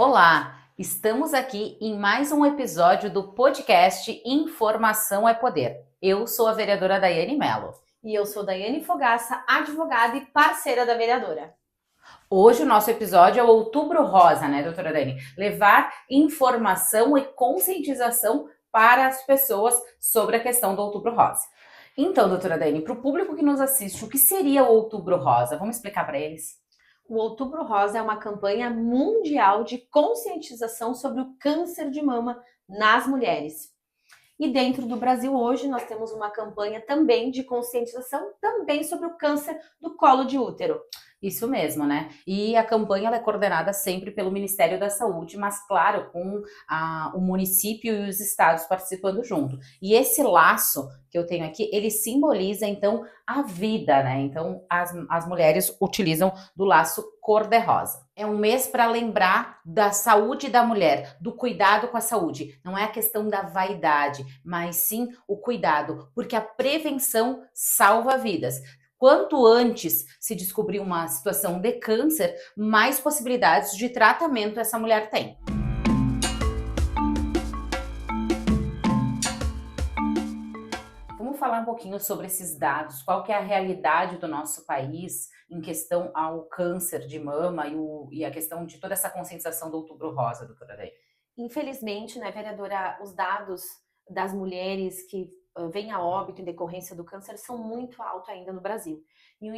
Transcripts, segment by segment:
Olá, estamos aqui em mais um episódio do podcast Informação é Poder. Eu sou a vereadora Daiane Mello. E eu sou Daiane Fogaça, advogada e parceira da vereadora. Hoje o nosso episódio é o Outubro Rosa, né, doutora Daiane? Levar informação e conscientização para as pessoas sobre a questão do Outubro Rosa. Então, doutora Daiane, para o público que nos assiste, o que seria o Outubro Rosa? Vamos explicar para eles? O Outubro Rosa é uma campanha mundial de conscientização sobre o câncer de mama nas mulheres. E dentro do Brasil hoje nós temos uma campanha também de conscientização também sobre o câncer do colo de útero. Isso mesmo, né? E a campanha ela é coordenada sempre pelo Ministério da Saúde, mas claro, com o município e os estados participando junto. E esse laço que eu tenho aqui, ele simboliza então a vida, né? Então as mulheres utilizam do laço cor-de-rosa. É um mês para lembrar da saúde da mulher, do cuidado com a saúde. Não é a questão da vaidade, mas sim o cuidado, porque a prevenção salva vidas. Quanto antes se descobrir uma situação de câncer, mais possibilidades de tratamento essa mulher tem. Vamos falar um pouquinho sobre esses dados, qual que é a realidade do nosso país em questão ao câncer de mama e a questão de toda essa conscientização do Outubro Rosa, doutora Day. Infelizmente, né, vereadora, os dados das mulheres que vêm a óbito em decorrência do câncer são muito altos ainda no Brasil. E o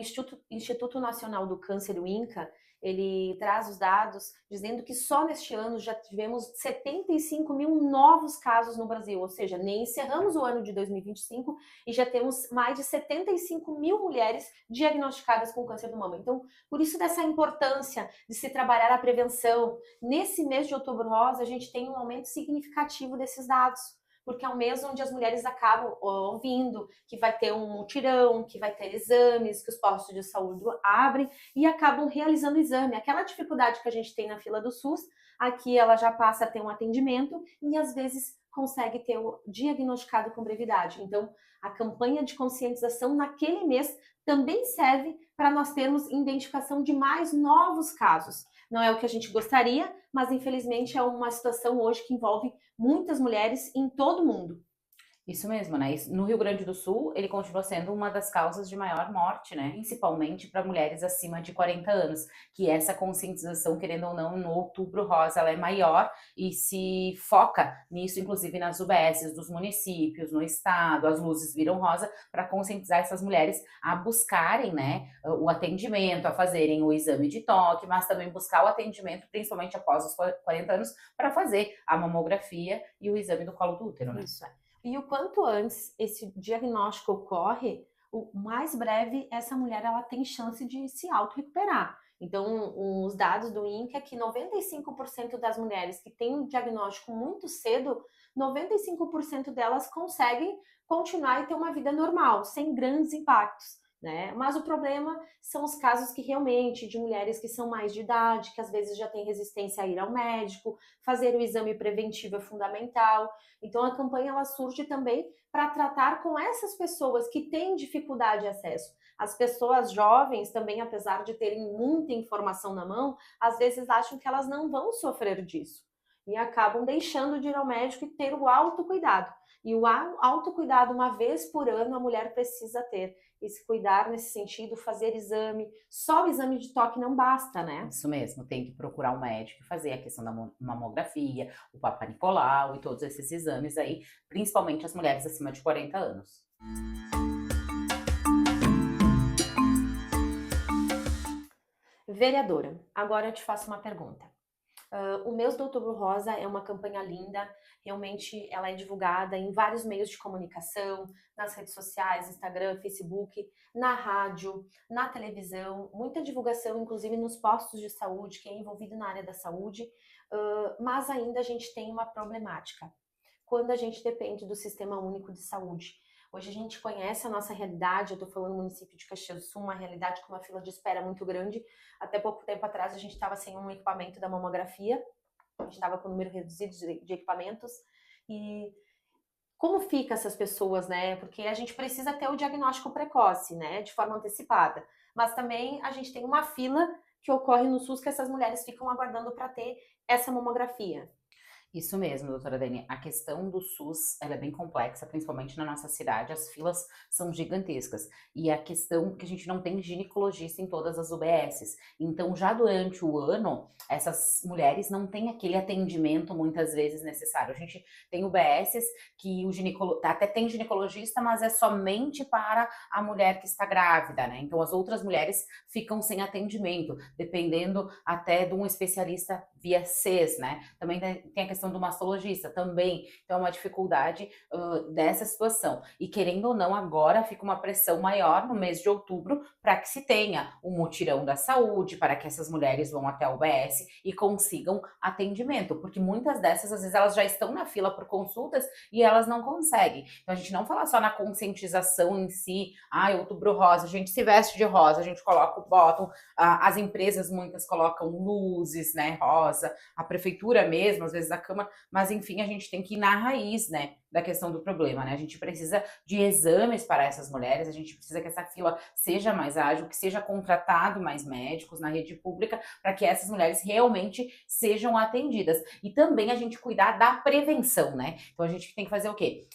Instituto Nacional do Câncer, o INCA, ele traz os dados dizendo que só neste ano já tivemos 75 mil novos casos no Brasil, ou seja, nem encerramos o ano de 2025 e já temos mais de 75 mil mulheres diagnosticadas com câncer do mama. Então, por isso dessa importância de se trabalhar a prevenção. Nesse mês de Outubro Rosa, a gente tem um aumento significativo desses dados, porque é um mês onde as mulheres acabam ouvindo que vai ter um mutirão, que vai ter exames, que os postos de saúde abrem e acabam realizando o exame. Aquela dificuldade que a gente tem na fila do SUS, aqui ela já passa a ter um atendimento e às vezes consegue ter o diagnosticado com brevidade. Então, a campanha de conscientização naquele mês também serve para nós termos identificação de mais novos casos. Não é o que a gente gostaria, mas infelizmente é uma situação hoje que envolve muitas mulheres em todo o mundo. Isso mesmo, né? No Rio Grande do Sul, ele continua sendo uma das causas de maior morte, né? Principalmente para mulheres acima de 40 anos, que essa conscientização, querendo ou não, no Outubro Rosa, ela é maior e se foca nisso, inclusive nas UBSs dos municípios, no estado, as luzes viram rosa, para conscientizar essas mulheres a buscarem, né, o atendimento, a fazerem o exame de toque, mas também buscar o atendimento, principalmente após os 40 anos, para fazer a mamografia e o exame do colo do útero, né? Isso é. E o quanto antes esse diagnóstico ocorre, o mais breve essa mulher ela tem chance de se auto-recuperar. Então, os dados do INCA é que 95% das mulheres que têm um diagnóstico muito cedo, 95% delas conseguem continuar e ter uma vida normal, sem grandes impactos. Né? Mas o problema são os casos que realmente, de mulheres que são mais de idade, que às vezes já têm resistência a ir ao médico, fazer o exame preventivo é fundamental. Então a campanha ela surge também para tratar com essas pessoas que têm dificuldade de acesso. As pessoas jovens também, apesar de terem muita informação na mão, às vezes acham que elas não vão sofrer disso. E acabam deixando de ir ao médico e ter o autocuidado. E o autocuidado, uma vez por ano, a mulher precisa ter. E se cuidar nesse sentido, fazer exame. Só o exame de toque não basta, né? Isso mesmo, tem que procurar um médico e fazer a questão da mamografia, o Papa Nicolau e todos esses exames aí, principalmente as mulheres acima de 40 anos. Vereadora, agora eu te faço uma pergunta. O Mês do Outubro Rosa é uma campanha linda, realmente ela é divulgada em vários meios de comunicação, nas redes sociais, Instagram, Facebook, na rádio, na televisão, muita divulgação, inclusive nos postos de saúde, quem é envolvido na área da saúde, mas ainda a gente tem uma problemática, quando a gente depende do Sistema Único de Saúde. Hoje a gente conhece a nossa realidade, eu estou falando do município de Caxias do Sul, uma realidade com uma fila de espera muito grande. Até pouco tempo atrás a gente estava sem um equipamento da mamografia, a gente estava com um número reduzido de equipamentos. E como fica essas pessoas, né? Porque a gente precisa ter o diagnóstico precoce, né? De forma antecipada. Mas também a gente tem uma fila que ocorre no SUS que essas mulheres ficam aguardando para ter essa mamografia. Isso mesmo, doutora Dani. A questão do SUS, ela é bem complexa, principalmente na nossa cidade. As filas são gigantescas. E a questão que a gente não tem ginecologista em todas as UBSs. Então, já durante o ano, essas mulheres não têm aquele atendimento muitas vezes necessário. A gente tem UBSs que o até tem ginecologista, mas é somente para a mulher que está grávida, né? Então, as outras mulheres ficam sem atendimento, dependendo até de um especialista via CES, né? Também tem a questão do mastologista também, então é uma dificuldade dessa situação. E querendo ou não, agora fica uma pressão maior no mês de outubro para que se tenha um mutirão da saúde, para que essas mulheres vão até o UBS e consigam atendimento, porque muitas dessas, às vezes, elas já estão na fila por consultas e elas não conseguem. Então a gente não fala só na conscientização em si, outubro rosa, a gente se veste de rosa, a gente coloca o bottom, as empresas muitas colocam luzes, né, rosa, a prefeitura mesmo, às vezes a Câmara, mas enfim, a gente tem que ir na raiz, né, da questão do problema, né? A gente precisa de exames para essas mulheres, a gente precisa que essa fila seja mais ágil, que seja contratado mais médicos na rede pública para que essas mulheres realmente sejam atendidas. E também a gente cuidar da prevenção, né? Então a gente tem que fazer o quê?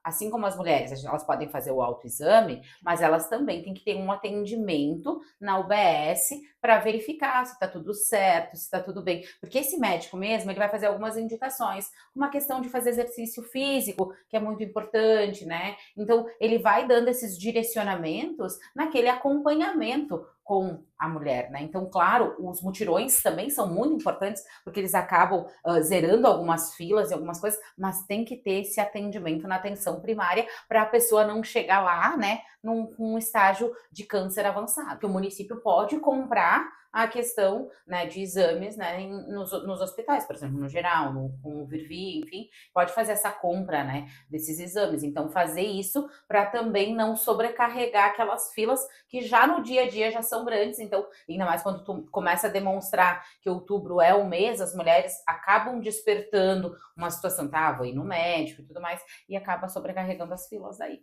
Assim como as mulheres, elas podem fazer o autoexame, mas elas também têm que ter um atendimento na UBS para verificar se está tudo certo, se está tudo bem. Porque esse médico mesmo, ele vai fazer algumas indicações, uma questão de fazer exercício físico, que é muito importante, né? Então, ele vai dando esses direcionamentos naquele acompanhamento com a mulher, né? Então, claro, os mutirões também são muito importantes, porque eles acabam zerando algumas filas e algumas coisas, mas tem que ter esse atendimento na atenção primária para a pessoa não chegar lá, né, num estágio de câncer avançado. Que o município pode comprar a questão, né, de exames, né, nos hospitais, por exemplo, no geral, com o Virvi, enfim, pode fazer essa compra, né, desses exames. Então, fazer isso para também não sobrecarregar aquelas filas que já no dia a dia já são grandes. Então, ainda mais quando tu começa a demonstrar que outubro é o mês, as mulheres acabam despertando uma situação, vou ir no médico e tudo mais, e acaba sobrecarregando as filas aí.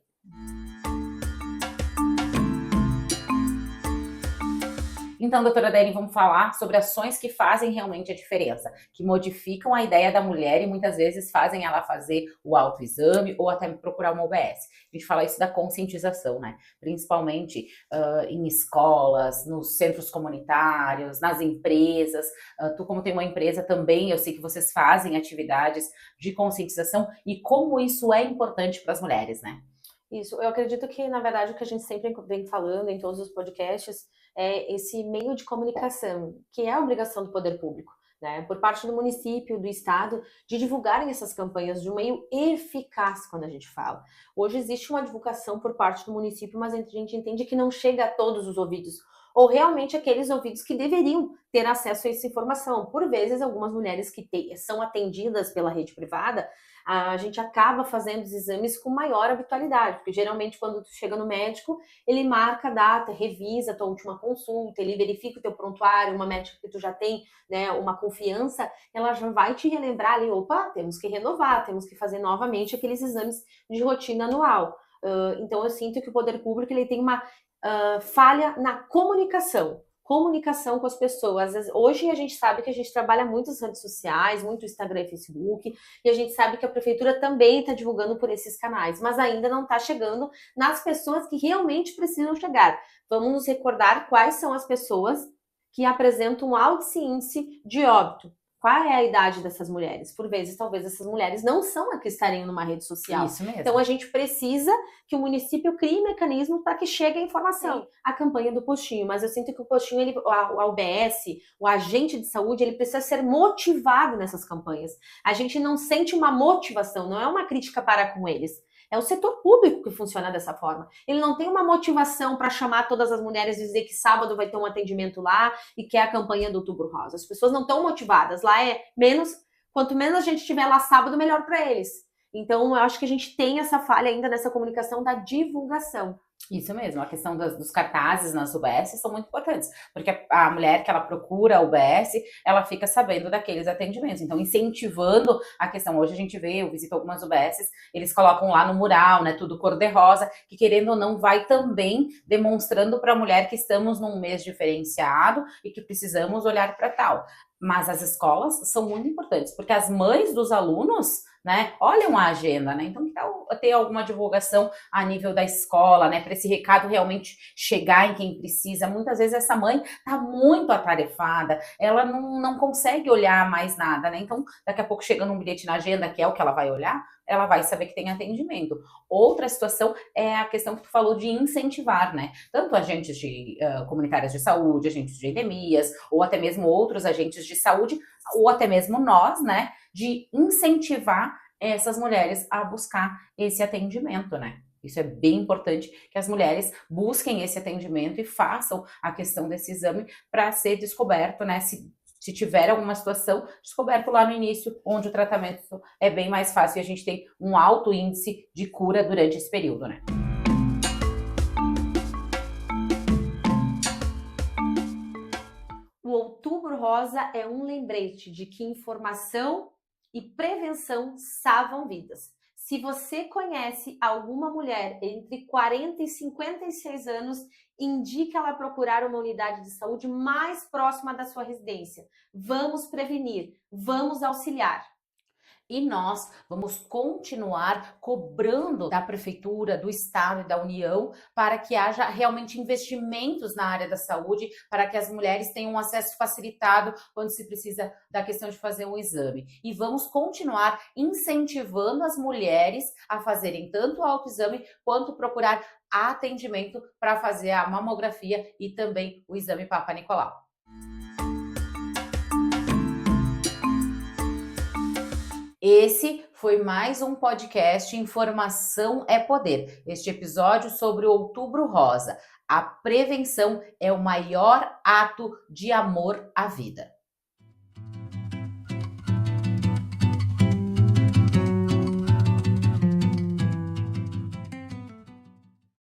Então, doutora Dani, vamos falar sobre ações que fazem realmente a diferença, que modificam a ideia da mulher e muitas vezes fazem ela fazer o autoexame ou até procurar uma OBS. A gente fala isso da conscientização, né? Principalmente em escolas, nos centros comunitários, nas empresas. Tu, como tem uma empresa também, eu sei que vocês fazem atividades de conscientização e como isso é importante para as mulheres, né? Isso, eu acredito que, na verdade, o que a gente sempre vem falando em todos os podcasts é esse meio de comunicação, que é a obrigação do poder público, né, por parte do município, do estado, de divulgarem essas campanhas de um meio eficaz quando a gente fala. Hoje existe uma divulgação por parte do município, mas a gente entende que não chega a todos os ouvidos, ou realmente aqueles ouvidos que deveriam ter acesso a essa informação. Por vezes, algumas mulheres que são atendidas pela rede privada, a gente acaba fazendo os exames com maior habitualidade, porque geralmente quando tu chega no médico, ele marca a data, revisa a tua última consulta, ele verifica o teu prontuário, uma médica que tu já tem, né, uma confiança, ela já vai te relembrar ali, opa, temos que renovar, temos que fazer novamente aqueles exames de rotina anual. Então eu sinto que o poder público ele tem uma falha na comunicação com as pessoas. Hoje a gente sabe que a gente trabalha muito nas redes sociais, muito Instagram e Facebook, e a gente sabe que a prefeitura também está divulgando por esses canais, mas ainda não está chegando nas pessoas que realmente precisam chegar. Vamos nos recordar quais são as pessoas que apresentam um alto índice de óbito. Qual é a idade dessas mulheres? Por vezes, talvez essas mulheres não são as que estariam numa rede social. Isso mesmo. Então, a gente precisa que o município crie mecanismos para que chegue a informação. Sim. A campanha do postinho, mas eu sinto que o postinho, a UBS, o agente de saúde, ele precisa ser motivado nessas campanhas. A gente não sente uma motivação, não é uma crítica para com eles. É o setor público que funciona dessa forma. Ele não tem uma motivação para chamar todas as mulheres e dizer que sábado vai ter um atendimento lá e que é a campanha do Outubro Rosa. As pessoas não estão motivadas. Lá é menos, quanto menos a gente tiver lá sábado, melhor para eles. Então, eu acho que a gente tem essa falha ainda nessa comunicação da divulgação. Isso mesmo, a questão dos cartazes nas UBS são muito importantes, porque a mulher que ela procura a UBS, ela fica sabendo daqueles atendimentos, então incentivando a questão. Hoje a gente vê, eu visito algumas UBSs, eles colocam lá no mural, né, tudo cor-de-rosa, que querendo ou não vai também demonstrando para a mulher que estamos num mês diferenciado e que precisamos olhar para tal. Mas as escolas são muito importantes, porque as mães dos alunos, né, olham a agenda, né? Então, que tal ter alguma divulgação a nível da escola, né, para esse recado realmente chegar em quem precisa? Muitas vezes essa mãe tá muito atarefada, ela não consegue olhar mais nada, né? Então, daqui a pouco chegando um bilhete na agenda, que é o que ela vai olhar, ela vai saber que tem atendimento. Outra situação é a questão que tu falou de incentivar, né? Tanto agentes comunitários de saúde, agentes de endemias, ou até mesmo outros agentes de saúde, ou até mesmo nós, né? De incentivar essas mulheres a buscar esse atendimento, né? Isso é bem importante, que as mulheres busquem esse atendimento e façam a questão desse exame para ser descoberto, né? Se tiver alguma situação, descoberto lá no início, onde o tratamento é bem mais fácil e a gente tem um alto índice de cura durante esse período, né? O Outubro Rosa é um lembrete de que informação e prevenção salvam vidas. Se você conhece alguma mulher entre 40 e 56 anos, indique ela procurar uma unidade de saúde mais próxima da sua residência. Vamos prevenir, vamos auxiliar. E nós vamos continuar cobrando da Prefeitura, do Estado e da União para que haja realmente investimentos na área da saúde, para que as mulheres tenham um acesso facilitado quando se precisa da questão de fazer um exame. E vamos continuar incentivando as mulheres a fazerem tanto o autoexame quanto procurar atendimento para fazer a mamografia e também o exame Papa Nicolau. Esse foi mais um podcast Informação é Poder. Este episódio sobre o Outubro Rosa. A prevenção é o maior ato de amor à vida.